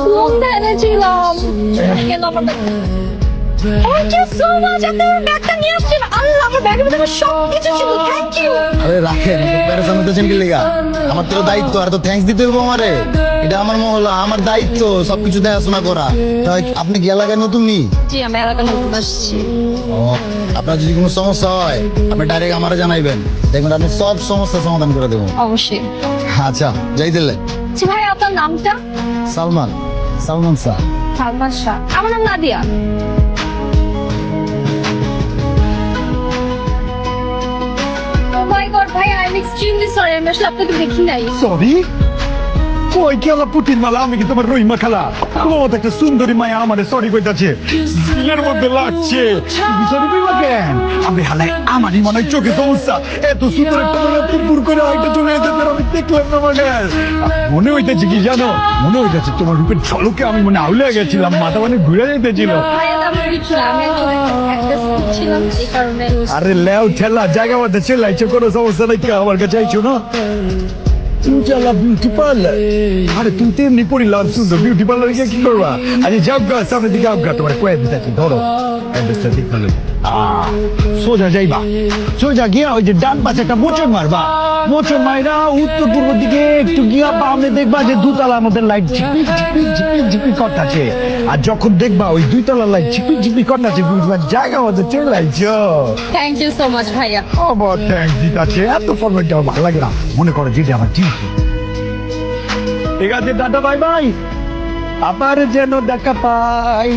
phone এনেছিলাম কেন আমার থ্যাংক ইউ সো মাচ আপনি আমার ব্যাগটা নিয়ে আসছেন আল্লাহ আমার ব্যাগের মধ্যে সবকিছু ছিল থ্যাংক ইউ আরে রাখেন প্যারাসান হতেছেন কি লেগা আমার তো দায়িত্ব আর তো থ্যাঙ্কস দিতে হইব আমারে এটা আমার মহল্লা আমার দায়িত্ব সবকিছু দেখাশোনা করা তাই আপনি কি এলাকায় নতুন নি জি আমি এলাকায় নতুন আসছি ও আপনার যদি কোনো সমস্যা হয় আপনি ডাইরেক্ট আমারে জানাইবেন দেখবেন আপনি সব সমস্যার সমাধান করে দেবো অবশ্যই আচ্ছা যাই দিলে জি ভাই আপনার নামটা সালমান সালমান স্যার সালমান শাহ আমার নাম নাদিয়া Oh my God, ভাই আই এম এক্সট্রিমলি সরি আমি আসলে আপনাকে দেখি নাই সরি কই গেলা পুটির মালা আমি কি তোমার রহিমা খালা কত একটা সুন্দরী মায়া আমারে সরি কইতাছে দিলের মধ্যে লাগছে তুমি সরি কইবা কেন আমি হালাই আমারই মনে হয় চোখে সমস্যা এত সুন্দর একটা মেয়ে পুরপুর করে আইটা চলে যেতে আমি দেখলাম না মানে মনে হইতেছে কি জানো মনে হইতেছে তোমার রূপের ঝলকে আমি মনে আউলে গেছিলাম মাথা মানে ঘুরে যেতেছিল ভাইয়া আমার কিছু না আমি একটা ছিলাম এই কারণে আরে লেও ঠেলা জায়গা মধ্যে চেলাইছো কোনো সমস্যা নাই আমার কাছে আইছো না তুমি চালা বিউটি পার্লার আরে তুমি তো এমনি পড়িলাম সুন্দর বিউটি পার্লার গিয়ে কি করবা আরে যাও গা সামনে দিকে আবগা তোমার কয়ে দিতে ধরো অ্যাড্রেসটা দেখতে সোজা যাইবা সোজা গিয়া ওই যে ডান পাশে একটা মোচন মারবা মোচন মাইরা উত্তর পূর্ব দিকে একটু গিয়া বামে দেখবা যে দুতলা আমাদের লাইট ঝিপিক ঝিপিক ঝিপিক ঝিপিক করতেছে আর যখন দেখবা ওই দুইতলা লাইট ঝিপিক ঝিপিক করতেছে বুঝবা জায়গা মধ্যে চলে আইছো থ্যাংক ইউ সো মাচ ভাইয়া আমার থ্যাংক দিতে এত ফরমেট আমার ভালো লাগে না মনে করো যেটা আমার ডিউটি ঠিক আছে টাটা বাই বাই আবার যেন দেখা পাই